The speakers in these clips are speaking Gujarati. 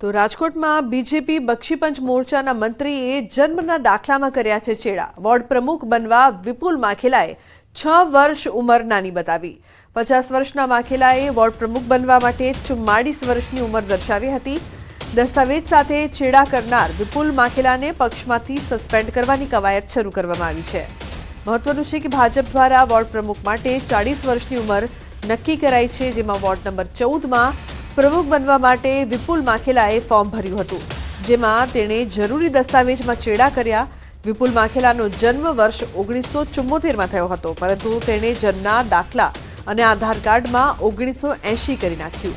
તો રાજકોટમાં બીજેપી બક્ષીપંચ મોરચાના મંત્રીએ જન્મના દાખલામાં કર્યા છે ચેડા। વોર્ડ પ્રમુખ બનવા વિપુલ માખેલાએ 6 વર્ષ ઉંમર નાની બતાવી। 50 વર્ષના માખેલાએ વોર્ડ પ્રમુખ બનવા માટે 44 વર્ષની ઉંમર દર્શાવી હતી। દસ્તાવેજ સાથે ચેડા કરનાર વિપુલ માખેલાને પક્ષમાંથી સસ્પેન્ડ કરવાની કવાયત શરૂ કરવામાં આવી છે। મહત્વનું છે કે ભાજપ દ્વારા વોર્ડ પ્રમુખ માટે 40 વર્ષની ઉંમર નક્કી કરાઈ છે, જેમાં વોર્ડ નંબર 14માં પ્રમુખ બનવા માટે વિપુલ માખેલાએ ફોર્મ ભર્યું હતું, જેમાં તેણે જરૂરી દસ્તાવેજમાં ચેડા કર્યા। વિપુલ માખેલાનો જન્મ વર્ષ 1974માં થયો હતો, પરંતુ તેણે જન્મના દાખલા અને આધાર કાર્ડમાં 1980 કરી નાખ્યું।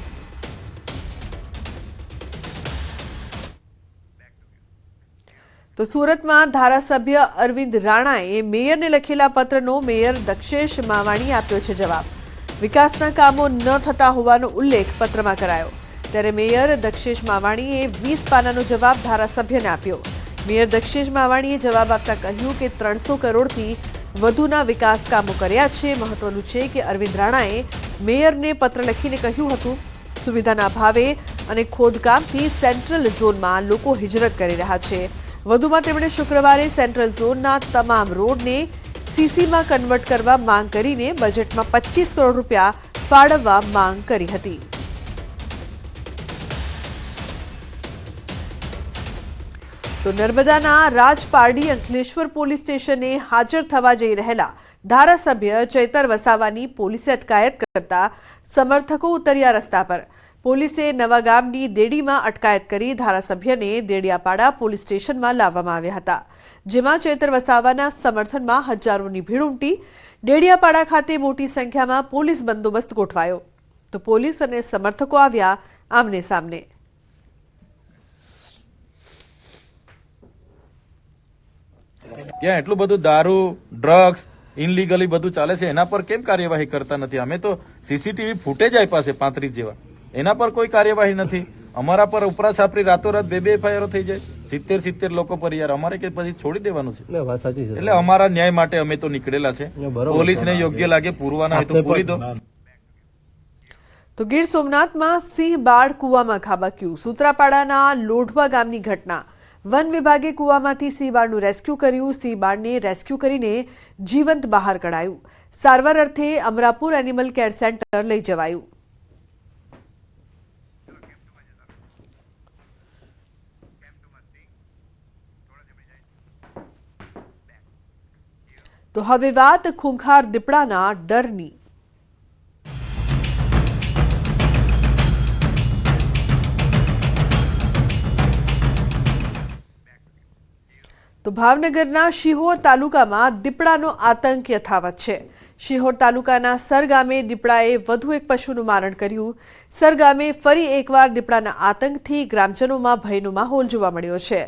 તો સુરતમાં ધારાસભ્ય અરવિંદ રાણાએ મેયરને લખેલા પત્રનો મેયર દક્ષેશ માવાણીએ આપ્યો છે જવાબ। વિકાસના કામો ન થતા હોવાનો ઉલ્લેખ પત્રમાં કરાયો, ત્યારે મેયર દક્ષેશ માવાણીએ 20 પાનાનો જવાબ ધારાસભ્યને આપ્યો। મેયર દક્ષેશ માવાણીએ જવાબ આપતા કહ્યું કે 300 કરોડથી વધુના વિકાસ કામો કર્યા છે। મહત્વનું છે કે અરવિંદ રાણાએ મેયરને પત્ર લખીને કહ્યું હતું, સુવિધાના અભાવે અને ખોદકામથી સેન્ટ્રલ ઝોનમાં લોકો હિજરત કરી રહ્યા છે। વધુમાં તેમણે શુક્રવારે સેન્ટ્રલ ઝોનના તમામ રોડને સીસીમાં કન્વર્ટ કરવા માંગ કરીને બજેટમાં 25 કરોડ રૂપિયા ફાળવવા માંગ કરી હતી। તો નર્મદાના રાજપારડી અંકલેશ્વર પોલીસ સ્ટેશને હાજર થવા જઈ રહેલા ધારાસભ્ય ચૈતર વસાવાની પોલીસે અટકાયત કરતા સમર્થકો ઉતર્યા રસ્તા પર। પોલીસે નવાગામની દેડીમાં અટકાયત કરી ધારાસભ્યને દેડિયાપાડા પોલીસ સ્ટેશનમાં લાવવામાં આવ્યા હતા, જેમાં ચૈતર વસાવાના સમર્થનમાં હજારોની ભીડ ઉમટી। દેડિયાપાડા ખાતે મોટી સંખ્યામાં પોલીસ બંદોબસ્ત ગોઠવાયો, તો પોલીસ અને સમર્થકો આવ્યા આમને સામને। ત્યાં એટલું બધું દારૂ, ડ્રગ્સ, ઇનલીગલી બધું ચાલે છે, એના પર કેમ કાર્યવાહી કરતા નથી? અમે તો સીસીટીવી ફૂટેજ આપ્યા છે 35 જેવા, એના પર કોઈ કાર્યવાહી નથી। અમારા પર ઉપરા છાપરી રાતોરાત 2 એફઆઈઆર થઈ જાય, 70 લોકો પર યાર અમારે કે પછી છોડી દેવાનું છે? એટલે અમારા ન્યાય માટે અમે તો નીકળેલા છે। પોલીસને યોગ્ય લાગે પૂરવાના હોય તો પૂરી દો। તો ગીર સોમનાથમાં સિંહ બાળ કૂવામાં ખાબક્યું। સૂત્રાપાડાના લોઢવા ગામની ઘટના। વન વિભાગે કૂવામાંથી સિંહ બાળનું રેસ્ક્યુ કર્યું। સિંહ બાળને રેસ્ક્યુ કરીને જીવંત બહાર કઢાયું। સારવાર અર્થે અમરાપુર એનિમલ કેર સેન્ટર લઈ જવાયું। તો હવે વાત ખૂંખાર દીપડાના ડરની। તો ભાવનગરના શિહોર તાલુકામાં દીપડાનો આતંક યથાવત છે। શિહોર તાલુકાના સર ગામે દીપડાએ વધુ એક પશુનું મારણ કર્યું। સર ગામે ફરી એકવાર દીપડાના આતંકથી ગ્રામજનોમાં ભયનો માહોલ જોવા મળ્યો છે।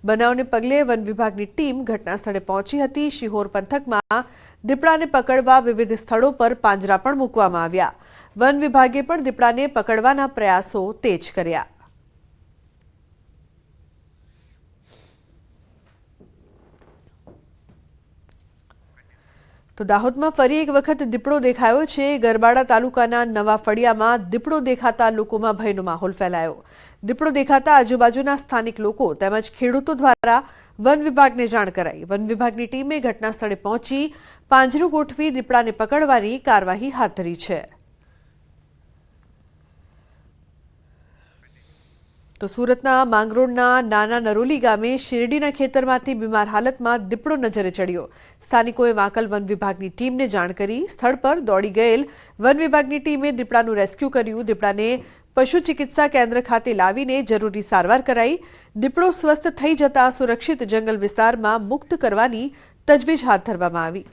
બનાવને પગલે વન વિભાગની ટીમ ઘટના સ્થળે પહોંચી હતી। શિહોર પંથકમાં દીપડાને પકડવા વિવિધ સ્થળો પર પાંજરા પણ મૂકવામાં આવ્યા। વન વિભાગે પણ દીપડાને પકડવાના પ્રયાસો તેજ કર્યા। તો દાહોદમાં ફરી એક વખત દીપડો દેખાયો છે। ગરબાડા તાલુકાના નવા ફળિયામાં દીપડો દેખાતા લોકોમાં ભયનો માહોલ ફેલાયો। દીપડો દેખાતા આજુબાજુના સ્થાનિક લોકો તેમજ ખેડૂતો દ્વારા વન વિભાગને જાણ કરાઈ। વન વિભાગની ટીમે ઘટના સ્થળે પહોંચી પાંજરું ગોઠવી દીપડાને પકડવાની કાર્યવાહી હાથ ધરી છે। તો સુરતના માંગરોળના નાના નરોલી ગામે શેરડીના ખેતરમાંથી બીમાર હાલતમાં દીપડો નજરે ચડ્યો। સ્થાનિકોએ વાંકલ વન વિભાગની ટીમને જાણ કરી સ્થળ પર દોડી ગયેલ વન વિભાગની ટીમે દીપડાનું રેસ્ક્યુ કર્યું। દીપડાને પશુ ચિકિત્સા કેન્દ્ર ખાતે લાવીને જરૂરી સારવાર કરાઈ। દીપડો સ્વસ્થ થઈ જતા સુરક્ષિત જંગલ વિસ્તારમાં મુક્ત કરવાની તજવીજ હાથ ધરવામાં આવી।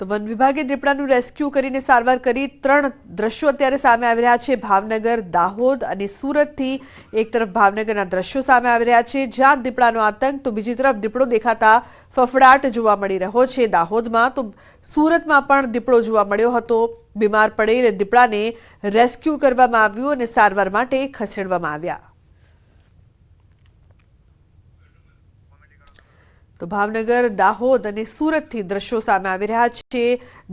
તો વન વિભાગે દીપડાનું રેસ્ક્યુ કરીને સારવાર કરી। 3 દ્રશ્યો અત્યારે સામે આવી રહ્યા છે। ભાવનગર, દાહોદ અને સુરતથી એક તરફ ભાવનગરના દ્રશ્યો સામે આવી રહ્યા છે, જ્યાં દીપડાનો આતંક, તો બીજી તરફ દીપડો દેખાતા ફફડાટ જોવા મળી રહ્યો છે દાહોદમાં। તો સુરતમાં પણ દીપડો જોવા મળ્યો હતો। બીમાર પડેલ દીપડાને રેસ્ક્યુ કરવામાં આવ્યું અને સારવાર માટે ખસેડવામાં આવ્યા। તો ભાવનગર, દાહોદ અને સુરતથી દ્રશ્યો સામે આવી રહ્યા છે.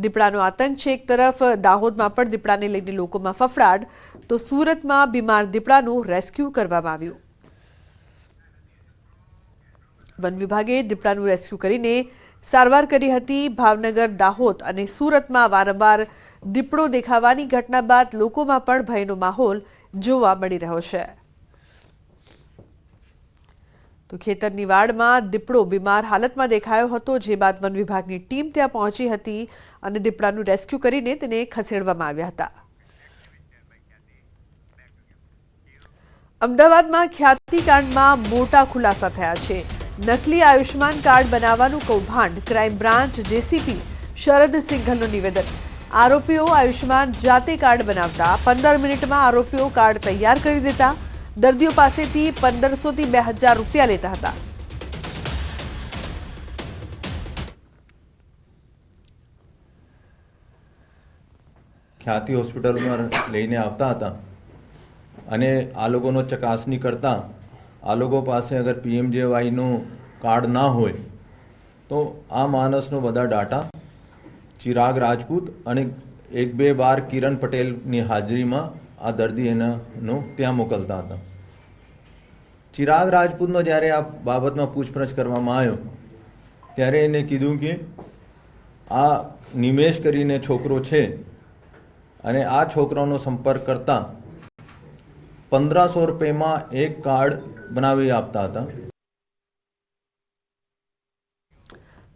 દીપડાનો આતંક છે. એક તરફ દાહોદમાં પણ દીપડાને લઈને લોકોમાં ફફડાટ, તો સુરતમાં બીમાર દીપડાનું રેસ્ક્યુ કરવામાં આવ્યું. વન વિભાગે દીપડાનું રેસ્ક્યુ કરીને સારવાર કરી હતી. ભાવનગર, દાહોદ અને સુરતમાં વારંવાર દીપડો દેખાવાની ઘટના બાદ લોકોમાં પણ ભયનો માહોલ જોવા મળી રહ્યો છે. તો ખેતરની વાડમાં દીપડો બીમાર હાલતમાં દેખાયો હતો, જે બાદ વન વિભાગની ટીમ ત્યાં પહોંચી હતી અને દીપડાનું રેસ્ક્યુ કરીને તેને ખસેડવામાં આવ્યા હતા. અમદાવાદમાં ખ્યાતિકાંડમાં મોટા ખુલાસા થયા છે. નકલી આયુષ્માન કાર્ડ બનાવવાનું કૌભાંડ, ક્રાઇમ બ્રાન્ચ જેસીપી શરદ સિંઘલનું નિવેદન. આરોપીઓ આયુષ્માન જાતે કાર્ડ બનાવતા, 15 મિનિટમાં આરોપીઓ કાર્ડ તૈયાર કરી દેતા, દર્દીઓ પાસેથી 1500 થી 2000 રૂપિયા લેતા હતા. ખ્યાતિ હોસ્પિટલમાં લઈને આવતા હતા અને આ લોકોનો ચકાસણી કરતા આ લોકો પાસે અગર પીએમજેવાયનું કાર્ડ ના હોય તો આ માણસનો બધા ડાટા ચિરાગ રાજપૂત અને 1-2 વાર કિરણ પટેલની હાજરીમાં આ દર્દી એનો ત્યાં મોકલતા હતા. ચિરાગ રાજપૂતનો જ્યારે આ બાબતમાં પૂછપરછ કરવામાં આવ્યો ત્યારે એને કીધું કે આ નિમેશ કરીને છોકરો છે અને આ છોકરાનો સંપર્ક કરતા 1500 રૂપિયામાં એક કાર્ડ બનાવી આપતા હતા.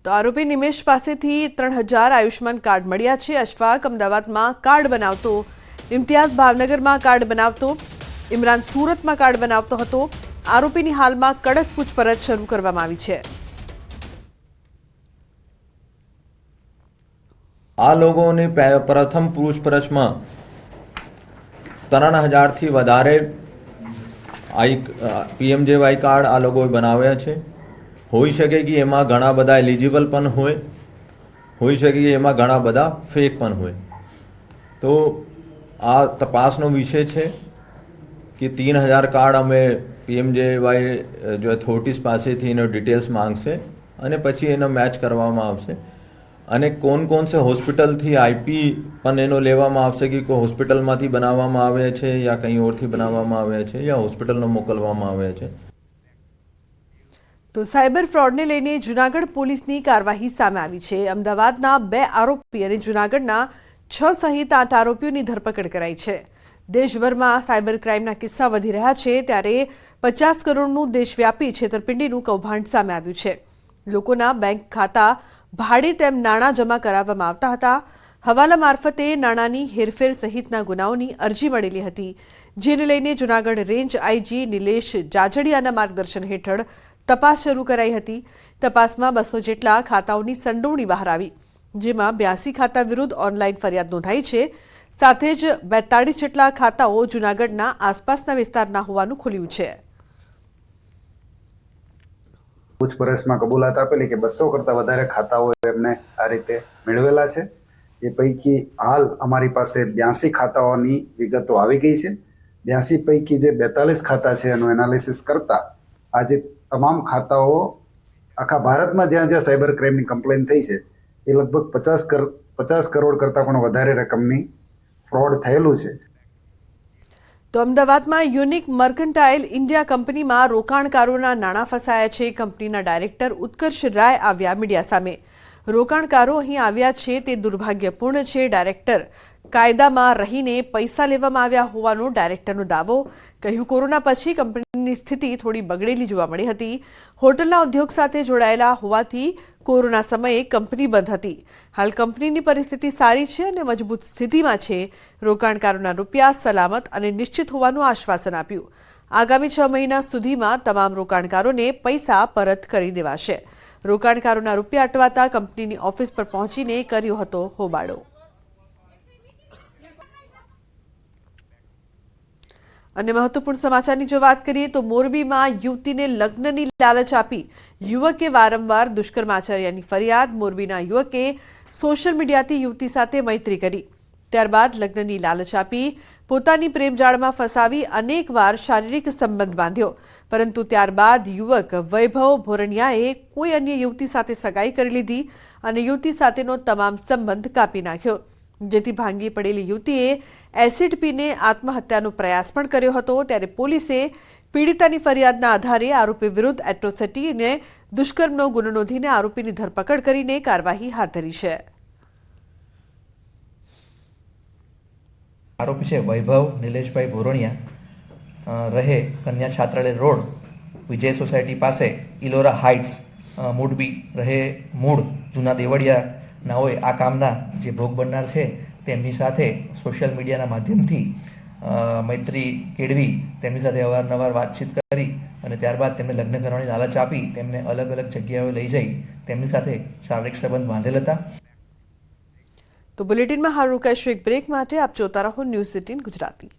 તો આરોપી નિમેશ પાસેથી 3000 આયુષ્માન કાર્ડ મળ્યા છે. અશફાક અમદાવાદમાં કાર્ડ બનાવતો, ઇમ્તિયાઝ ભાવનગરમાં કાર્ડ બનાવતો, ઇમરાન સુરતમાં કાર્ડ બનાવતો હતો. આરોપીની હાલમાં કડક પૂછપરછ શરૂ કરવામાં આવી છે. આ લોકોની પ્રથમ પૂછપરછમાં 3000 થી વધારે પીએમજેવાય કાર્ડ આ લોકોએ બનાવ્યા છે. હોઈ શકે કે એમાં ઘણા બધા એલિજિબલ પણ હોઈ શકે કે એમાં ઘણા બધા ફેક પણ હોય. તો આ તપાસનો વિષય છે કે 3000 કાર્ડ અમે પીએમજેવાય જો ઓથોરિટીઝ પાસેથી એનો ડિટેલ્સ માંગશે અને પછી એનો મેચ કરવામાં આવશે. અને કોણ સે હોસ્પિટલથી આઈપી પણ એનો લેવામાં આવશે કે કોઈ હોસ્પિટલમાંથી બનાવવામાં આવ્યા છે યા કંઈ ઓરથી બનાવવામાં આવ્યા છે યા હોસ્પિટલનો મોકલવામાં આવ્યા છે. તો સાયબર ફ્રોડને લઈને જૂનાગઢ પોલીસની કાર્યવાહી સામે આવી છે. અમદાવાદના 2 આરોપી અને જૂનાગઢના 6 સહિત 8 આરોપીઓની ધરપકડ કરાઈ છે. દેશભરમાં સાયબર ક્રાઇમના કિસ્સા વધી રહ્યા છે, ત્યારે 50 કરોડનું દેશવ્યાપી છેતરપિંડીનું કૌભાંડ સામે આવ્યું છે. લોકોના બેંક ખાતા ભાડે તેમ નાણાં જમા કરાવવામાં આવતા હતા. હવાલા મારફતે નાણાંની હેરફેર સહિતના ગુનાઓની અરજી મળેલી હતી, જેને લઈને જૂનાગઢ રેન્જ આઈજી નિલેશ જાજડિયાના માર્ગદર્શન હેઠળ તપાસ શરૂ કરાઈ હતી. તપાસમાં 200 જેટલા ખાતાઓની સંડોવણી બહાર આવી, જેમાં 82 ખાતા વિરુદ્ધ ઓનલાઈન ફરિયાદ નોંધાઈ છે. સાથે જ 42 જેટલા ખાતાઓ જૂનાગઢના આસપાસના વિસ્તારના હોવાનું ખુલ્યું છે. પૂછપરછમાં કબૂલાત આપેલી કે 200 કરતાં વધારે ખાતાઓ એમને આ રીતે મેળવેલા છે. એ પૈકી હાલ અમારી પાસે 82 ખાતાઓની વિગતો આવી ગઈ છે. 82 પૈકી જે 42 ખાતા છે એનું એનાલિસિસ કરતા આજે તમામ ખાતાઓ આખા ભારતમાં જ્યાં જ્યાં સાયબર ક્રાઇમની કમ્પ્લેન થઈ છે એ લગભગ 50 કરોડ કરતાં પણ વધારે રકમની ફ્રોડ થયેલું છે. તો અમદાવાદમાં યુનિક મર્કન્ટાઇલ ઇન્ડિયા કંપનીમાં રોકાણકારોના નાણાં ફસાયા છે. કંપનીના ડાયરેક્ટર ઉત્કર્ષ રાય આવ્યા મીડિયા સામે. રોકાણકારો અહીં આવ્યા છે તે દુર્ભાગ્યપૂર્ણ છે. ડાયરેક્ટર કાયદામાં રહીને પૈસા લેવામાં આવ્યા હોવાનો ડાયરેક્ટરનો દાવો. કહ્યું, કોરોના પછી કંપનીની સ્થિતિ થોડી બગડેલી જોવા મળી હતી. હોટલના ઉદ્યોગ સાથે જોડાયેલા હોવાથી કોરોના સમયે કંપની બંધ હતી. હાલ કંપનીની પરિસ્થિતિ સારી છે અને મજબૂત સ્થિતિમાં છે. રોકાણકારોના રૂપિયા સલામત અને નિશ્ચિત હોવાનું આશ્વાસન આપ્યું. આગામી 6 મહિના સુધીમાં તમામ રોકાણકારોને પૈસા પરત કરી દેવાશે. રોકાણકારોના રૂપિયા અટવાતા કંપનીની ઓફિસ પર પહોંચીને કર્યો હતો હોબાળો. અને મહત્વપૂર્ણ સમાચારની જો વાત કરીએ તો મોરબીમાં યુવતીને લગ્નની લાલચ આપી યુવકે વારંવાર દુષ્કર્મ આચર્યાની ફરિયાદ. મોરબીના યુવકે સોશિયલ મીડિયાથી યુવતી સાથે મૈત્રી કરી ત્યારબાદ લગ્નની લાલચ આપી પોતાની પ્રેમજાળમાં ફસાવી અનેકવાર શારીરિક સંબંધ બાંધ્યો, પરંતુ ત્યારબાદ યુવક વૈભવ ભોરણિયાએ કોઈ અન્ય યુવતી સાથે સગાઈ કરી લીધી અને યુવતી સાથેનો તમામ સંબંધ કાપી નાખ્યો, જેથી ભાંગી પડેલી યુવતીએ એસિડ પીને આત્મહત્યાનો પ્રયાસ પણ કર્યો હતો। ત્યારે પોલીસે પીડિતાની ફરિયાદના આધારે આરોપી વિરુદ્ધ એટ્રોસિટી અને દુષ્કર્મનો ગુનો નોંધીને આરોપીની ધરપકડ કરીને કાર્યવાહી હાથ ધરી છે। આરોપી છે વૈભવ નિલેશભાઈ ભોરણિયા, રહે કન્યા છાત્રાલય રોડ, વિજય સોસાયટી પાસે, ઇલોરા હાઇટ્સ, મૂળબી, રહે મૂળ જૂના દેવળિયાના હોય। આ કામના જે ભોગ બનનાર છે તેમની સાથે સોશિયલ મીડિયાના માધ્યમથી મૈત્રી કેળવી તેમની સાથે અવારનવાર વાતચીત કરી અને ત્યારબાદ તેમને લગ્ન કરવાની લાલચ આપી તેમને અલગ અલગ જગ્યાએ લઈ જઈ તેમની સાથે શારીરિક સંબંધ બાંધેલ હતા। તો બુલેટિનમાં હાલ રોકાઈશું એક બ્રેક માટે। આપ જોતા રહો ન્યૂઝ 18 ગુજરાતી।